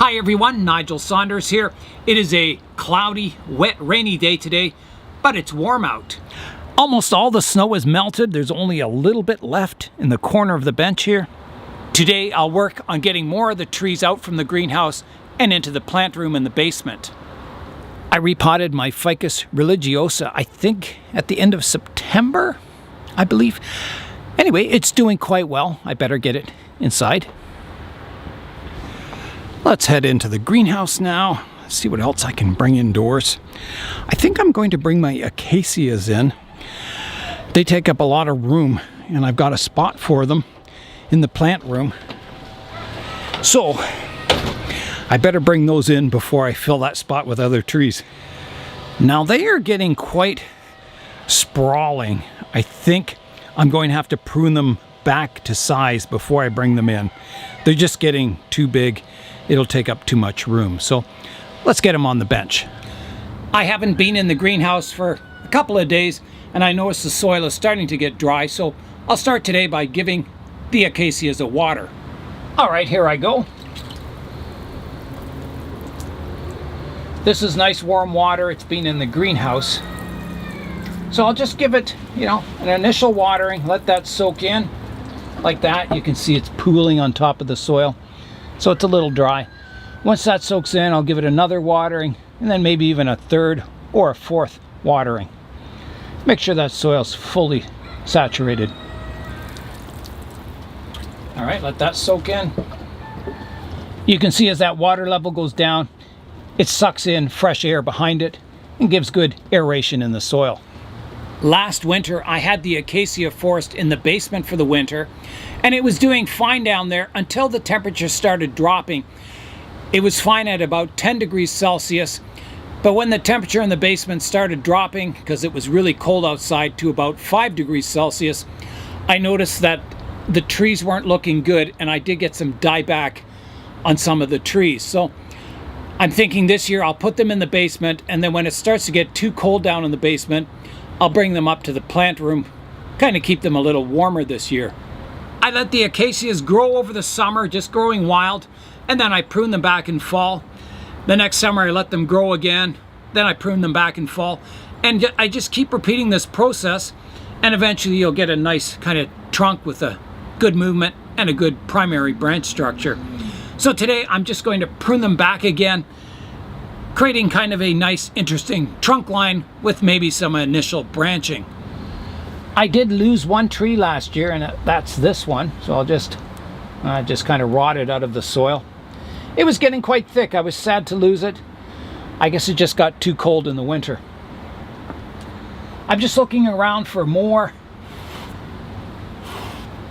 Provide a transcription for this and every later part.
Hi everyone, Nigel Saunders here. It is a cloudy, wet, rainy day today, but it's warm out. Almost all the snow is melted. There's only a little bit left in the corner of the bench here. Today I'll work on getting more of the trees out from the greenhouse and into the plant room in the basement. I repotted my Ficus religiosa, I think at the end of September, I believe. Anyway, it's doing quite well. I better get it inside. Let's head into the greenhouse now, see what else I can bring indoors. I think I'm going to bring my acacias in. They take up a lot of room, and I've got a spot for them in the plant room. So, I better bring those in before I fill that spot with other trees. Now they are getting quite sprawling. I think I'm going to have to prune them back to size before I bring them in. They're just getting too big. It'll take up too much room. So let's get them on the bench. I haven't been in the greenhouse for a couple of days, and I noticed the soil is starting to get dry, so I'll start today by giving the acacias a water. All right, here I go. This is nice warm water. It's been in the greenhouse. So I'll just give it, an initial watering, let that soak in like that. You can see it's pooling on top of the soil. So it's a little dry. Once that soaks in, I'll give it another watering, and then maybe even a third or a fourth watering. Make sure that soil's fully saturated. All right, let that soak in. You can see as that water level goes down, it sucks in fresh air behind it and gives good aeration in the soil. Last winter, I had the acacia forest in the basement for the winter, and it was doing fine down there until the temperature started dropping. It was fine at about 10 degrees Celsius, but when the temperature in the basement started dropping, because it was really cold outside, to about 5 degrees Celsius, I noticed that the trees weren't looking good, and I did get some dieback on some of the trees. So I'm thinking this year I'll put them in the basement, and then when it starts to get too cold down in the basement, I'll bring them up to the plant room, kind of keep them a little warmer this year. I let the acacias grow over the summer, just growing wild, and then I prune them back in fall. The next summer I let them grow again, then I prune them back in fall, and I just keep repeating this process, and eventually you'll get a nice kind of trunk with a good movement and a good primary branch structure. So today I'm just going to prune them back again, creating kind of a nice, interesting trunk line with maybe some initial branching. I did lose one tree last year, and that's this one. So I'll just kind of rotted out of the soil. It was getting quite thick. I was sad to lose it. I guess it just got too cold in the winter. I'm just looking around for more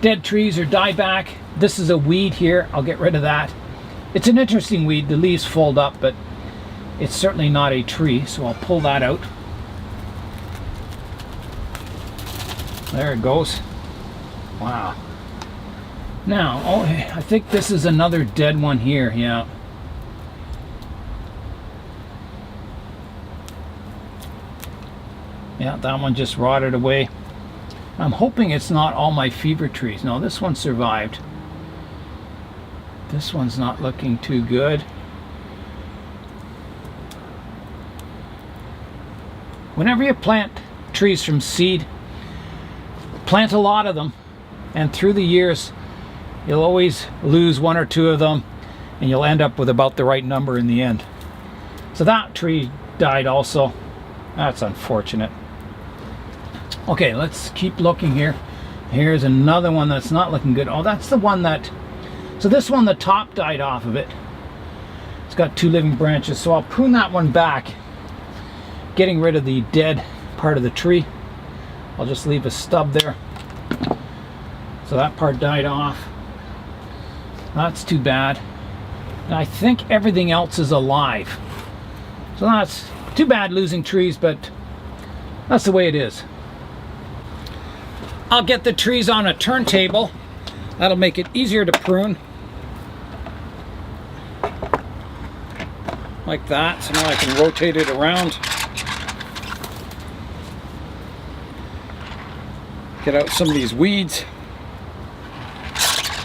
dead trees or dieback. This is a weed here. I'll get rid of that. It's an interesting weed. The leaves fold up, but it's certainly not a tree, so I'll pull that out. There it goes. Wow. Now, I think this is another dead one here, yeah. Yeah, that one just rotted away. I'm hoping it's not all my fever trees. No, this one survived. This one's not looking too good. Whenever you plant trees from seed, plant a lot of them, and through the years you'll always lose one or two of them, and you'll end up with about the right number in the end. So that tree died also. That's unfortunate. Okay, let's keep looking here. Here's another one that's not looking good. Oh, that's the one that, so this one, the top died off of it. It's got two living branches, so I'll prune that one back, getting rid of the dead part of the tree. I'll just leave a stub there. So that part died off. That's too bad. And I think everything else is alive. So that's too bad losing trees, but that's the way it is. I'll get the trees on a turntable. That'll make it easier to prune. Like that, so now I can rotate it around. Get out some of these weeds.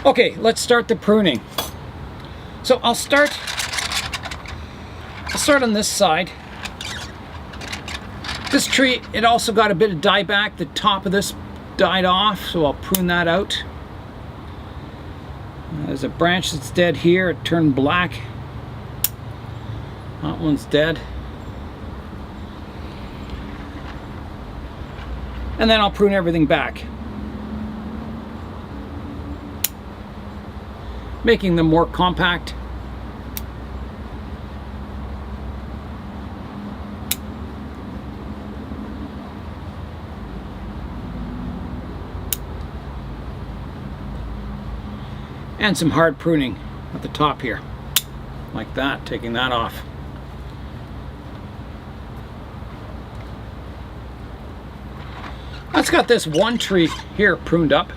Okay, let's start the pruning. So I'll start I'll start on this side. This tree, it also got a bit of dieback. The top of this died off, so I'll prune that out. There's a branch that's dead here. It turned black. That one's dead. And then I'll prune everything back, making them more compact. And some hard pruning at the top here, like that, taking that off. That's got this one tree here pruned up.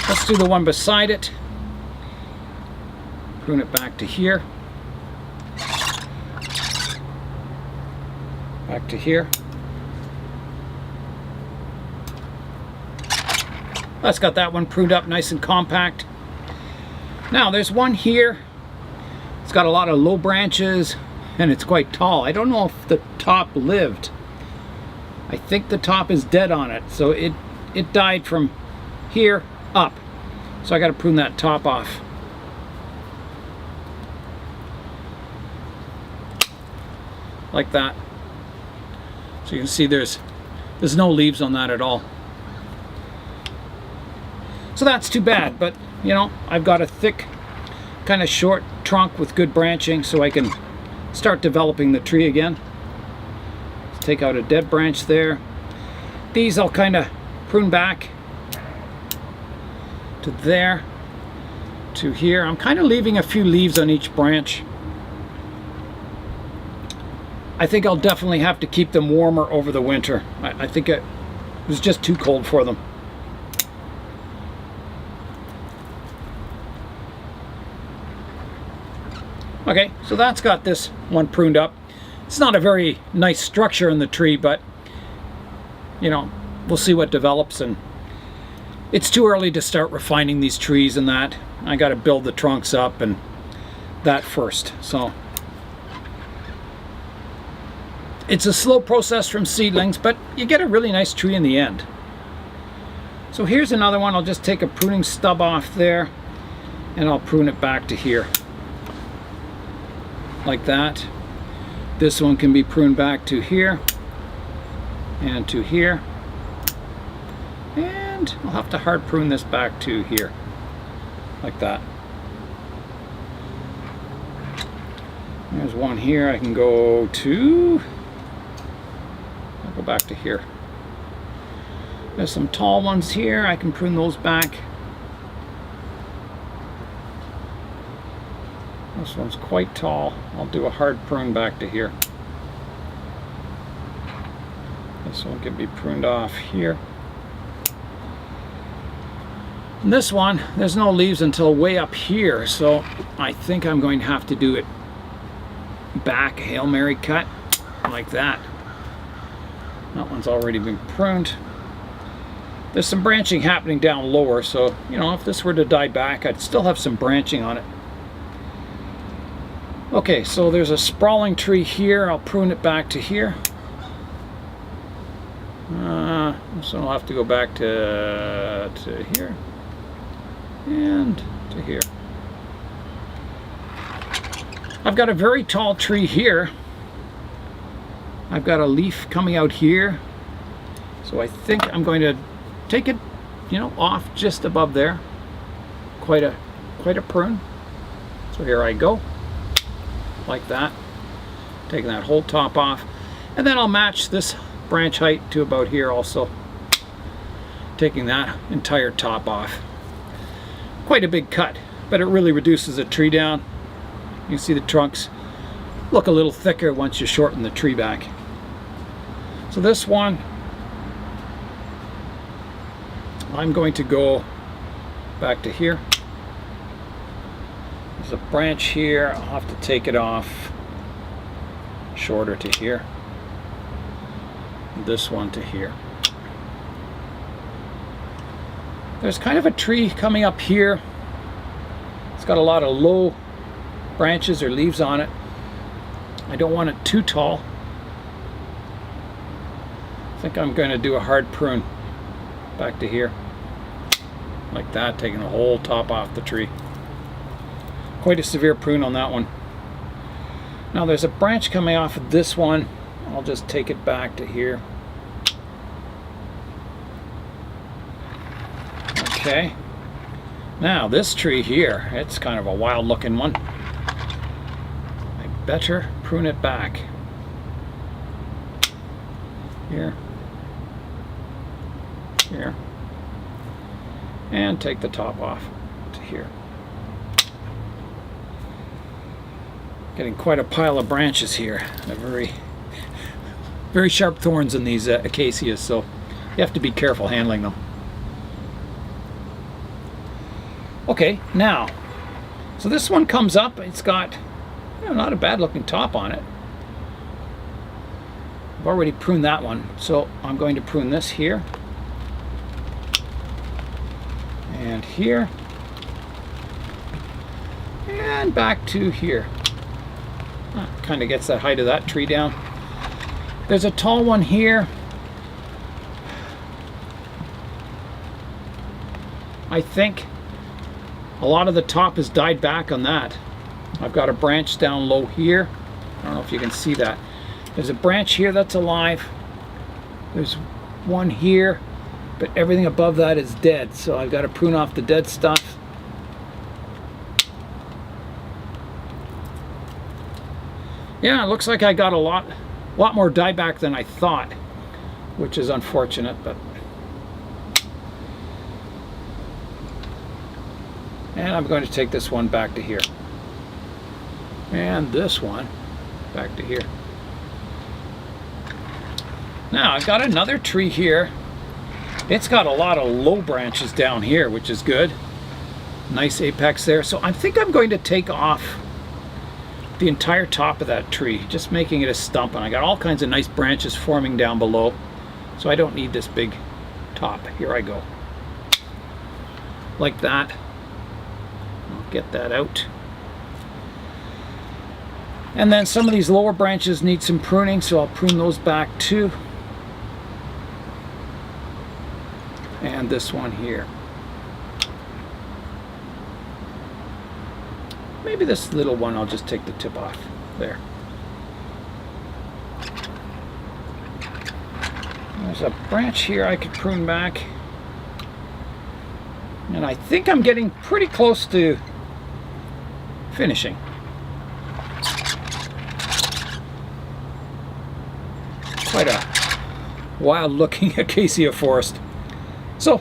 Let's do the one beside it. Prune it back to here. Back to here. That's got that one pruned up nice and compact. Now there's one here. It's got a lot of low branches and it's quite tall. I don't know if the top lived. I think the top is dead on it, so it died from here up. So I got to prune that top off. Like that. So you can see there's no leaves on that at all. So that's too bad, but you know, I've got a thick, kind of short trunk with good branching, so I can start developing the tree again. Let's take out a dead branch there. These I'll kind of prune back to there, to here. I'm kind of leaving a few leaves on each branch. I think I'll definitely have to keep them warmer over the winter. I think it was just too cold for them. Okay, so that's got this one pruned up. It's not a very nice structure in the tree, but you know, we'll see what develops, and it's too early to start refining these trees and that. I got to build the trunks up and that first. So it's a slow process from seedlings, but you get a really nice tree in the end. So here's another one. I'll just take a pruning stub off there and I'll prune it back to here. Like that. This one can be pruned back to here and to here, and I'll have to hard prune this back to here, like that. There's one here. I can go to, I'll go back to here. There's some tall ones here. I can prune those back. This one's quite tall. I'll do a hard prune back to here. This one can be pruned off here. And this one, there's no leaves until way up here, so I think I'm going to have to do it back, a Hail Mary cut, like that. That one's already been pruned. There's some branching happening down lower, so you know, if this were to die back, I'd still have some branching on it. Okay, so there's a sprawling tree here. I'll prune it back to here. So I'll have to go back to here and to here. I've got a very tall tree here. I've got a leaf coming out here. So I think I'm going to take it, you know, off just above there. Quite a prune. So here I go. Like that, taking that whole top off, and then I'll match this branch height to about here also, taking that entire top off. Quite a big cut, but it really reduces the tree down. You can see the trunks look a little thicker once you shorten the tree back. So this one, I'm going to go back to here. There's a branch here. I'll have to take it off shorter to here. This one to here. There's kind of a tree coming up here. It's got a lot of low branches or leaves on it. I don't want it too tall. I think I'm going to do a hard prune back to here. Like that, taking the whole top off the tree. Quite a severe prune on that one. Now there's a branch coming off of this one. I'll just take it back to here. Okay. Now this tree here, it's kind of a wild looking one. I better prune it back. Here. Here. And take the top off to here. Getting quite a pile of branches here. They're very sharp thorns in these acacias, so you have to be careful handling them. Okay, now, so this one comes up. It's got, you know, not a bad looking top on it. I've already pruned that one, so I'm going to prune this here and here and back to here. Kind of gets that height of that tree down. There's a tall one here. I think a lot of the top has died back on that. I've got a branch down low here. I don't know if you can see that. There's a branch here that's alive. There's one here, but everything above that is dead. So I've got to prune off the dead stuff. Yeah, it looks like I got a lot more dieback than I thought, which is unfortunate, but. And I'm going to take this one back to here. And this one back to here. Now I've got another tree here. It's got a lot of low branches down here, which is good. Nice apex there. So I think I'm going to take off the entire top of that tree, just making it a stump. And I got all kinds of nice branches forming down below, so I don't need this big top. Here I go. Like that. I'll get that out. And then some of these lower branches need some pruning, so I'll prune those back too. And this one here. Maybe this little one, I'll just take the tip off there. There's a branch here I could prune back. And I think I'm getting pretty close to finishing. Quite a wild looking acacia forest. So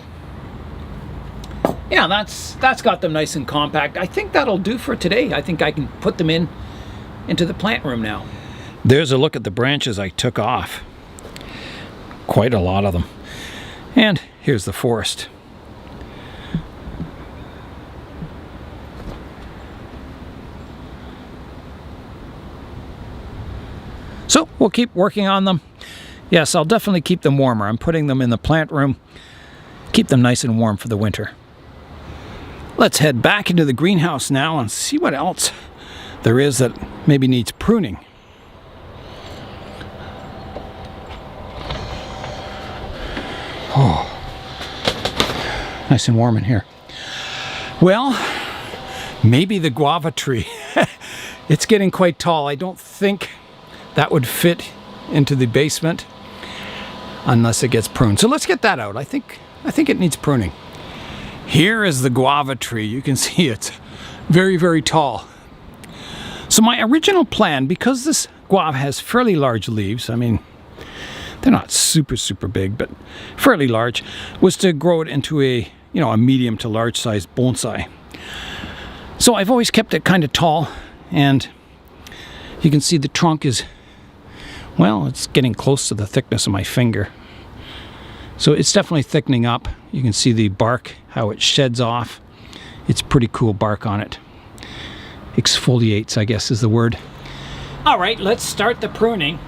yeah, that's got them nice and compact. I think that'll do for today. I think I can put them into the plant room now. There's a look at the branches I took off. Quite a lot of them. And here's the forest. So we'll keep working on them. Yes, I'll definitely keep them warmer. I'm putting them in the plant room. Keep them nice and warm for the winter. Let's head back into the greenhouse now and see what else there is that maybe needs pruning. Oh, nice and warm in here. Well, maybe the guava tree. It's getting quite tall. I don't think that would fit into the basement unless it gets pruned. So let's get that out. I think it needs pruning. Here is the guava tree. You can see it's very, very tall. So my original plan, because this guava has fairly large leaves, I mean, they're not super, super big, but fairly large, was to grow it into a medium to large size bonsai. So I've always kept it kind of tall, and you can see the trunk is, well, it's getting close to the thickness of my finger. So it's definitely thickening up. You can see the bark, how it sheds off. It's pretty cool bark on it. Exfoliates, I guess is the word. All right, let's start the pruning.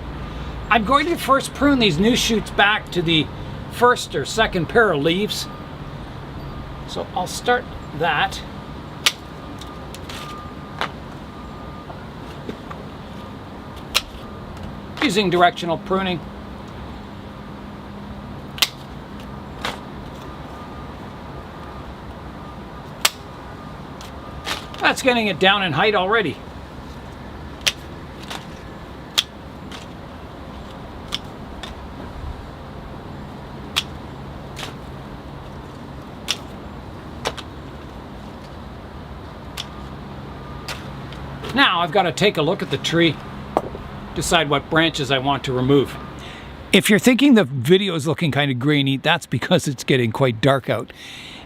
I'm going to first prune these new shoots back to the first or second pair of leaves. So I'll start that. using directional pruning. That's getting it down in height already. Now I've got to take a look at the tree, decide what branches I want to remove. If you're thinking the video is looking kind of grainy, that's because it's getting quite dark out.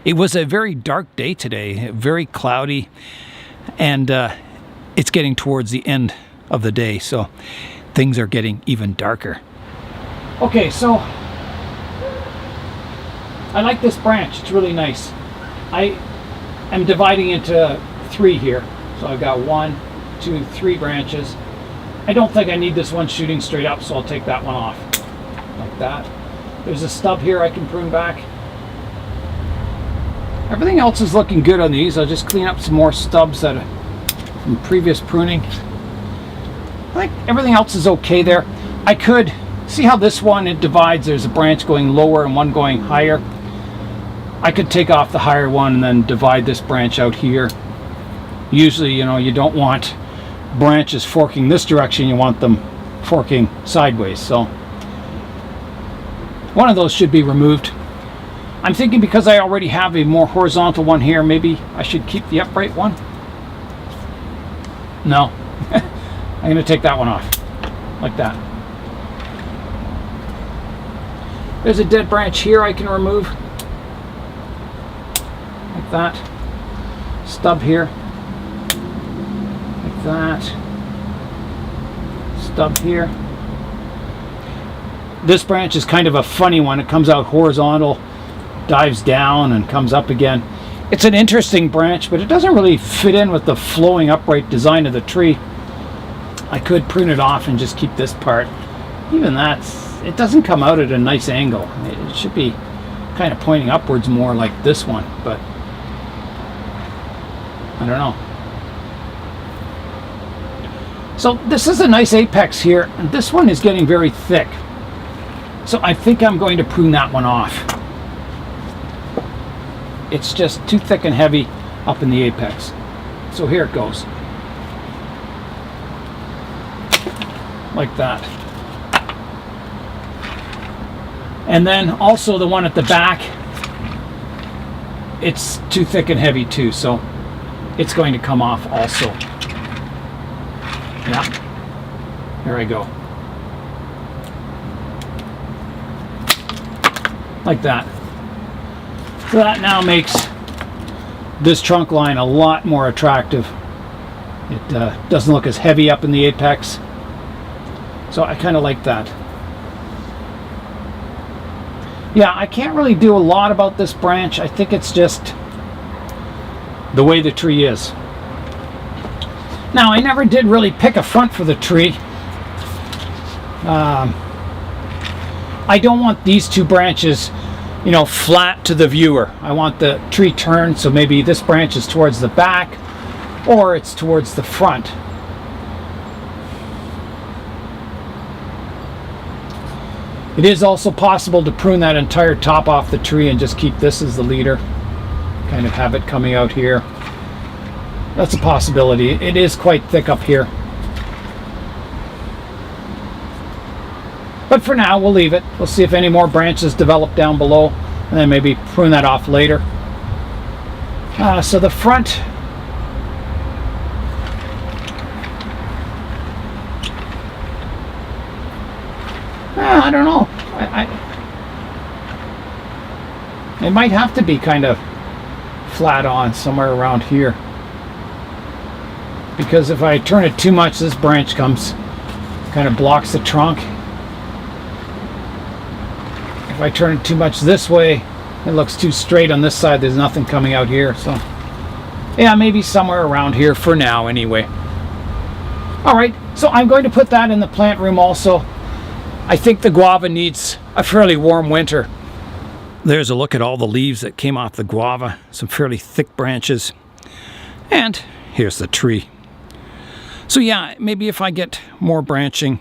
It was a very dark day today, very cloudy, and it's getting towards the end of the day, so things are getting even darker. Okay, so I like this branch. It's really nice. I am dividing into 3 here. So I've got 1, 2, 3 branches. I don't think I need this one shooting straight up, so I'll take that one off. Like that. There's a stub here I can prune back. Everything else is looking good on these. I'll just clean up some more stubs from previous pruning. I think everything else is okay there. I could see how this one, it divides. There's a branch going lower and one going higher. I could take off the higher one and then divide this branch out here. Usually, you know, you don't want branches forking this direction. You want them forking sideways. So one of those should be removed. I'm thinking because I already have a more horizontal one here, maybe I should keep the upright one. No, I'm going to take that one off, like that. There's a dead branch here I can remove, like that. Stub here, like that. Stub here. This branch is kind of a funny one. It comes out horizontal, dives down and comes up again. It's an interesting branch, but it doesn't really fit in with the flowing upright design of the tree. I could prune it off and just keep this part. Even it doesn't come out at a nice angle. It should be kind of pointing upwards more like this one, but I don't know. So this is a nice apex here, and this one is getting very thick. So I think I'm going to prune that one off. It's just too thick and heavy up in the apex. So here it goes. Like that. And then also the one at the back, it's too thick and heavy too, so it's going to come off also. Yeah. There I go. Like that. So that now makes this trunk line a lot more attractive. It doesn't look as heavy up in the apex. So I kind of like that. Yeah, I can't really do a lot about this branch. I think it's just the way the tree is. Now, I never did really pick a front for the tree. I don't want these 2 branches, you know, flat to the viewer. I want the tree turned, so maybe this branch is towards the back or it's towards the front. It is also possible to prune that entire top off the tree and just keep this as the leader. Kind of have it coming out here. That's a possibility. It is quite thick up here. But for now, we'll leave it. We'll see if any more branches develop down below, and then maybe prune that off later. So the front, I don't know. It might have to be kind of flat on somewhere around here, because if I turn it too much, this branch comes, kind of blocks the trunk. If I turn it too much this way, it looks too straight on this side. There's nothing coming out here. So yeah, maybe somewhere around here for now anyway. All right, so I'm going to put that in the plant room also. I think the guava needs a fairly warm winter. There's a look at all the leaves that came off the guava, some fairly thick branches. And here's the tree. So yeah, maybe if I get more branching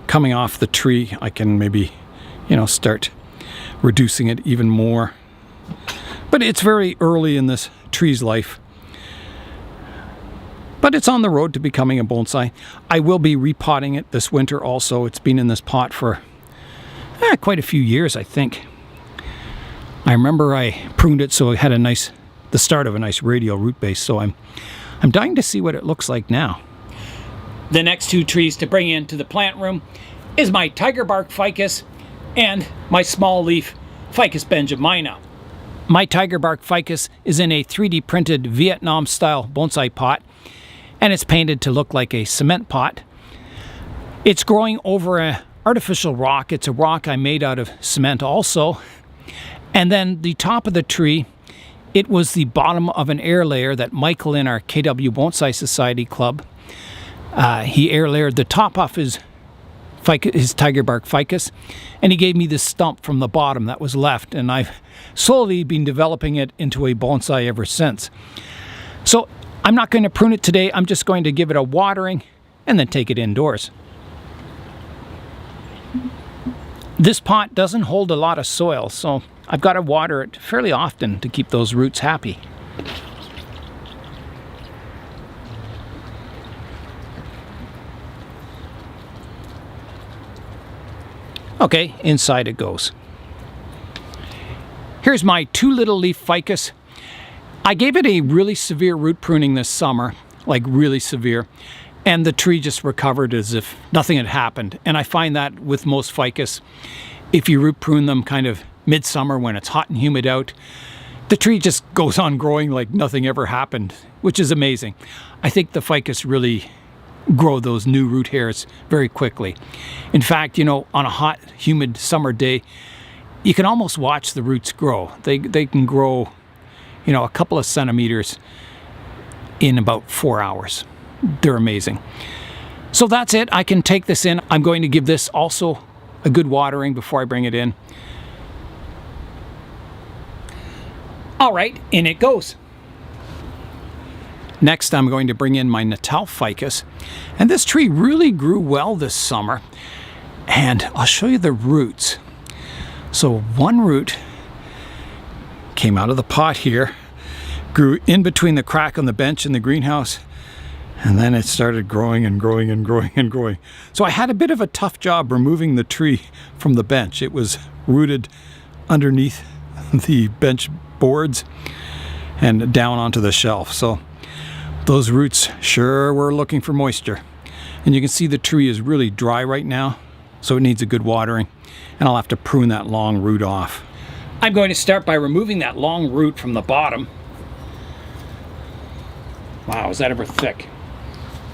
coming off the tree, I can maybe, you know, start reducing it even more. But it's very early in this tree's life. But it's on the road to becoming a bonsai. I will be repotting it this winter also. It's been in this pot for quite a few years, I think. I remember I pruned it so it had the start of a nice radial root base, so I'm dying to see what it looks like now. The next two trees to bring into the plant room is my tiger bark ficus and my small leaf Ficus benjamina. My tiger bark ficus is in a 3D printed Vietnam style bonsai pot, and it's painted to look like a cement pot. It's growing over an artificial rock. It's a rock I made out of cement also. And then the top of the tree, it was the bottom of an air layer that Michael in our KW Bonsai Society Club, he air layered the top off his tiger bark ficus, and he gave me this stump from the bottom that was left, and I've slowly been developing it into a bonsai ever since. So I'm not going to prune it today. I'm just going to give it a watering and then take it indoors. This pot doesn't hold a lot of soil, so I've got to water it fairly often to keep those roots happy. Okay, inside it goes. Here's my 2 little leaf ficus. I gave it a really severe root pruning this summer, like really severe, and the tree just recovered as if nothing had happened. And I find that with most ficus, if you root prune them kind of midsummer when it's hot and humid out, the tree just goes on growing like nothing ever happened, which is amazing. I think the ficus really grow those new root hairs very quickly. In fact, you know, on a hot, humid summer day, you can almost watch the roots grow. They can grow, you know, a couple of centimeters in about 4 hours. They're amazing. So that's it. I can take this in. I'm going to give this also a good watering before I bring it in. All right, in it goes. Next, I'm going to bring in my Natal ficus. And this tree really grew well this summer. And I'll show you the roots. So one root came out of the pot here, grew in between the crack on the bench in the greenhouse, and then it started growing and growing and growing and growing. So I had a bit of a tough job removing the tree from the bench. It was rooted underneath the bench boards and down onto the shelf. So those roots sure were looking for moisture. And you can see the tree is really dry right now, so it needs a good watering. And I'll have to prune that long root off. I'm going to start by removing that long root from the bottom. Wow, is that ever thick?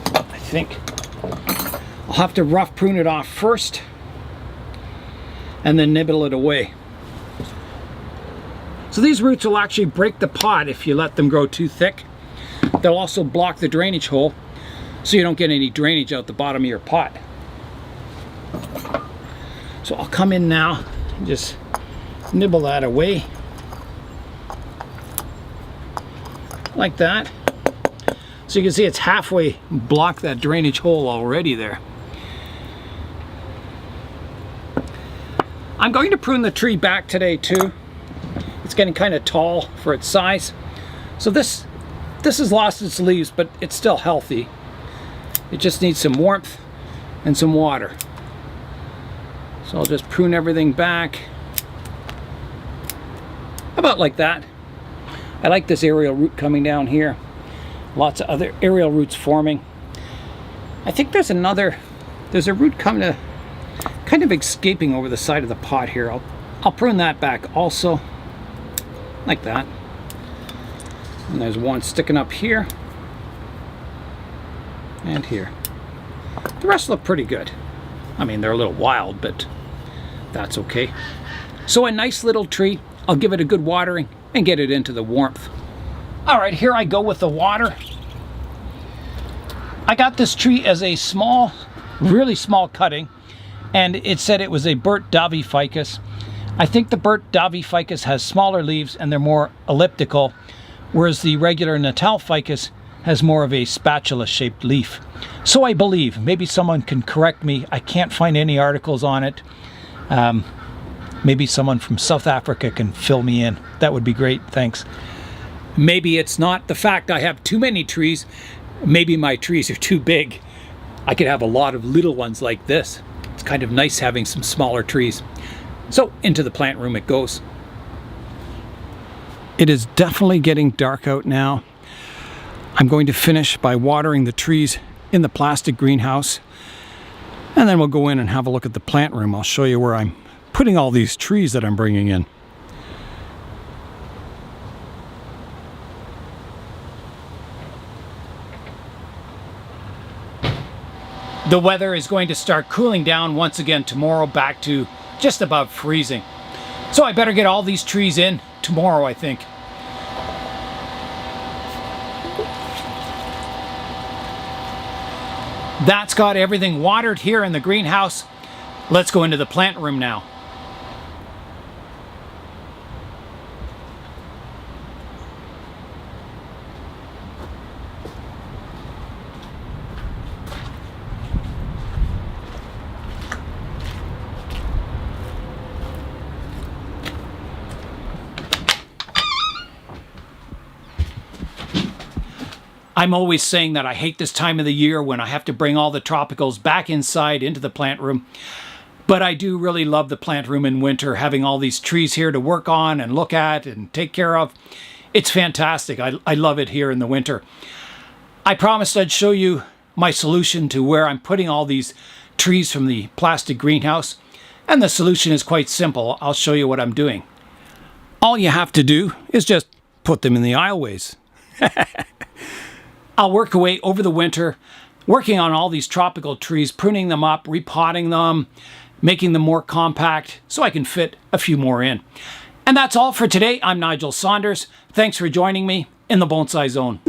I think I'll have to rough prune it off first and then nibble it away. So these roots will actually break the pot if you let them grow too thick. They'll also block the drainage hole so you don't get any drainage out the bottom of your pot. So I'll come in now and just nibble that away like that. So you can see it's halfway blocked that drainage hole already there. I'm going to prune the tree back today too. It's getting kind of tall for its size. So this has lost its leaves, but it's still healthy. It just needs some warmth and some water. So I'll just prune everything back. About like that. I like this aerial root coming down here. Lots of other aerial roots forming. I think there's a root coming to kind of escaping over the side of the pot here. I'll prune that back also. Like that. And there's one sticking up here. And here. The rest look pretty good. I mean, they're a little wild, but that's okay. So a nice little tree. I'll give it a good watering and get it into the warmth. All right, here I go with the water. I got this tree as a small, really small cutting, and it said it was a Burtt Davyi Ficus. I think the Burtt Davyi Ficus has smaller leaves and they're more elliptical, whereas the regular Natal Ficus has more of a spatula-shaped leaf. So I believe, maybe someone can correct me, I can't find any articles on it. Maybe someone from South Africa can fill me in. That would be great, thanks. Maybe it's not the fact I have too many trees. Maybe my trees are too big. I could have a lot of little ones like this. It's kind of nice having some smaller trees. So into the plant room it goes. It is definitely getting dark out now. I'm going to finish by watering the trees in the plastic greenhouse, and then we'll go in and have a look at the plant room. I'll show you where I'm putting all these trees that I'm bringing in. The weather is going to start cooling down once again tomorrow, back to just above freezing. So I better get all these trees in tomorrow, I think. That's got everything watered here in the greenhouse. Let's go into the plant room now. I'm always saying that I hate this time of the year when I have to bring all the tropicals back inside into the plant room. But I do really love the plant room in winter, having all these trees here to work on and look at and take care of. It's fantastic. I love it here in the winter. I promised I'd show you my solution to where I'm putting all these trees from the plastic greenhouse. And the solution is quite simple. I'll show you what I'm doing. All you have to do is just put them in the aisleways. I'll work away over the winter, working on all these tropical trees, pruning them up, repotting them, making them more compact so I can fit a few more in. And that's all for today. I'm Nigel Saunders. Thanks for joining me in the Bonsai Zone.